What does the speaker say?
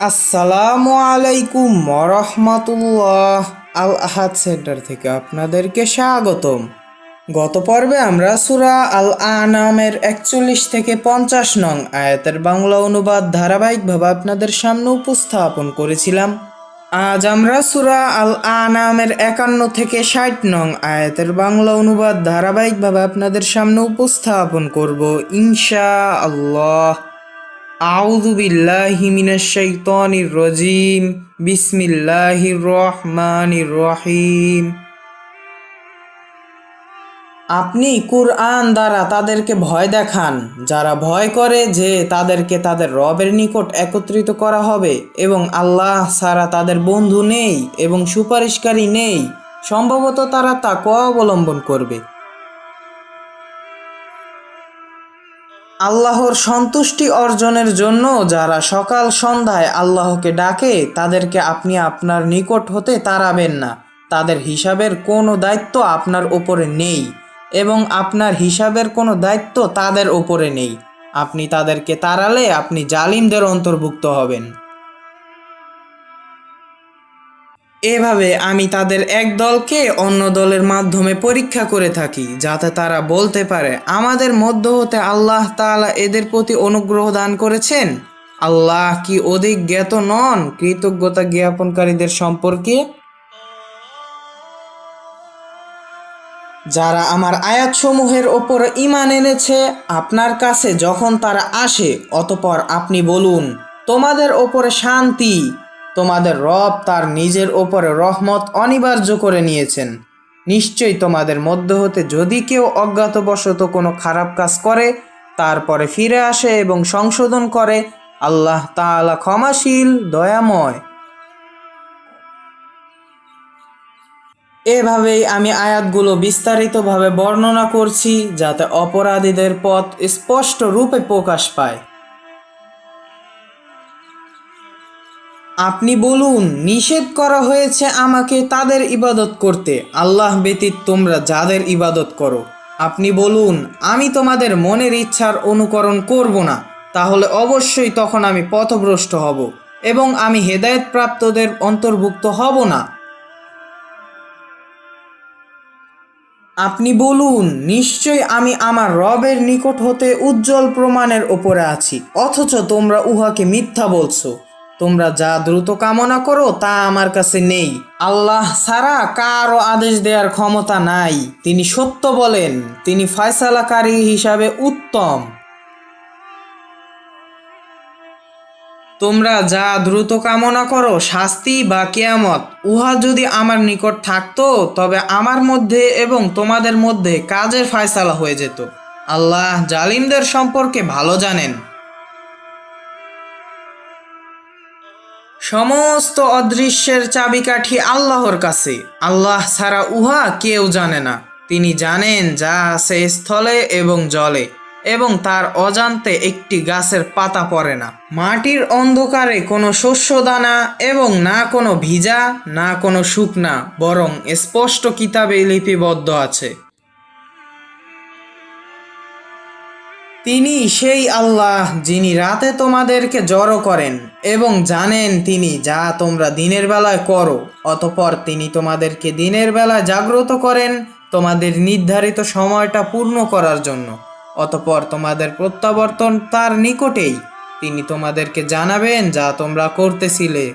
আসসালামু আলাইকুম রহমতুল্লাহ। আল আহাদ সেন্টার থেকে আপনাদেরকে স্বাগতম। গত পর্বে আমরা সূরা আল আনামের 41 থেকে 50 নং আয়াতের বাংলা অনুবাদ ধারাবাহিকভাবে আপনাদের সামনে উপস্থাপন করেছিলাম। আজ আমরা সূরা আল আনামের 51 থেকে 60 নং আয়াতের বাংলা অনুবাদ ধারাবাহিকভাবে আপনাদের সামনে উপস্থাপন করব ইনশাআল্লাহ। আউযু বিল্লাহি মিনাশ শাইতানির রাজিম। বিসমিল্লাহির রহমানির রহিম। আপনি কুরআন দ্বারা তাদেরকে ভয় দেখান যারা ভয় করে যে তাদেরকে তাদের রবের নিকট একত্রিত করা হবে এবং আল্লাহ ছাড়া তাদের বন্ধু নেই এবং সুপারিশকারী নেই। সম্ভবত তারা তাকওয়া অবলম্বন করবে। আল্লাহর সন্তুষ্টি অর্জনের জন্য যারা সকাল সন্ধ্যায় আল্লাহকে ডাকে তাদেরকে আপনি আপনার নিকট হতে তাড়াবেন না। তাদের হিসাবের কোনো দায়িত্ব আপনার ওপরে নেই এবং আপনার হিসাবের কোনো দায়িত্ব তাদের ওপরে নেই। আপনি তাদেরকে তাড়ালে আপনি জালিমদের অন্তর্ভুক্ত হবেন। এভাবে আমি তাদের এক দলকে অন্য দলের মাধ্যমে পরীক্ষা করে থাকি যাতে তারা বলতে পারে আমাদের মধ্য হতে আল্লাহ তাআলা এদের প্রতি অনুগ্রহ দান করেছেন। আল্লাহ কি অধিক জ্ঞাত নন কৃতজ্ঞতা জ্ঞাপনকারীদের সম্পর্কে? যারা আমার আয়াতসমূহের ওপর ঈমান এনেছে আপনার কাছে যখন তারা আসে অতঃপর আপনি বলুন তোমাদের ওপরে শান্তি। তোমাদের রব তার নিজের ওপরে রহমত অনিবার্য করে নিয়েছেন। নিশ্চয়ই তোমাদের মধ্য হতে যদি কেউ অজ্ঞাতবশত কোনো খারাপ কাজ করে তারপরে ফিরে আসে এবং সংশোধন করে আল্লাহ তাআলা ক্ষমাশীল দয়াময়। এভাবেই আমি আয়াতগুলো বিস্তারিতভাবে বর্ণনা করছি যাতে অপরাধীদের পথ স্পষ্ট রূপে প্রকাশ পায়। আপনি বলুন নিষেধ করা হয়েছে আমাকে তাদের ইবাদত করতে আল্লাহ ব্যতীত তোমরা যাদের ইবাদত করো। আপনি বলুন আমি তোমাদের মনের ইচ্ছার অনুকরণ করব না, তাহলে অবশ্যই তখন আমি পথভ্রষ্ট হব এবং আমি হেদায়েতপ্রাপ্তদের অন্তর্ভুক্ত হব না। আপনি বলুন নিশ্চয় আমি আমার রবের নিকট হতে উজ্জ্বল প্রমাণের ওপরে আছি অথচ তোমরা উহাকে মিথ্যা বলছো। তোমরা যা দ্রুত কামনা করো তা আমার কাছে নেই। আল্লাহ ছাড়া কারও আদেশ দেওয়ার ক্ষমতা নাই। তিনি সত্য বলেন, তিনি ফয়সালাকারী হিসাবে উত্তম। তোমরা যা দ্রুত কামনা করো শাস্তি বা কিয়ামত উহা যদি আমার নিকট থাকতো তবে আমার মধ্যে এবং তোমাদের মধ্যে কাজের ফয়সালা হয়ে যেত। আল্লাহ জালিমদের সম্পর্কে ভালো জানেন। সমস্ত অদৃশ্যের চাবিকাঠি আল্লাহর কাছে, আল্লাহ ছাড়া উহা কেউ জানে না। তিনি জানেন যা আছে স্থলে এবং জলে এবং তার অজান্তে একটি গাছের পাতা পড়ে না। মাটির অন্ধকারে কোনো শস্যদানা এবং না কোনো ভিজা না কোনো শুকনা, বরং স্পষ্ট কিতাবে লিপিবদ্ধ আছে। তিনি সেই আল্লাহ যিনি রাতে তোমাদেরকে জড়ো করেন এবং জানেন তিনি যা তোমরা দিনের বেলায় করো। অতঃপর তিনি তোমাদেরকে দিনের বেলায় জাগ্রত করেন তোমাদের নির্ধারিত সময়টা পূর্ণ করার জন্য। অতঃপর তোমাদের প্রত্যাবর্তন তার নিকটেই। তিনি তোমাদেরকে জানাবেন যা তোমরা করতেছিলে।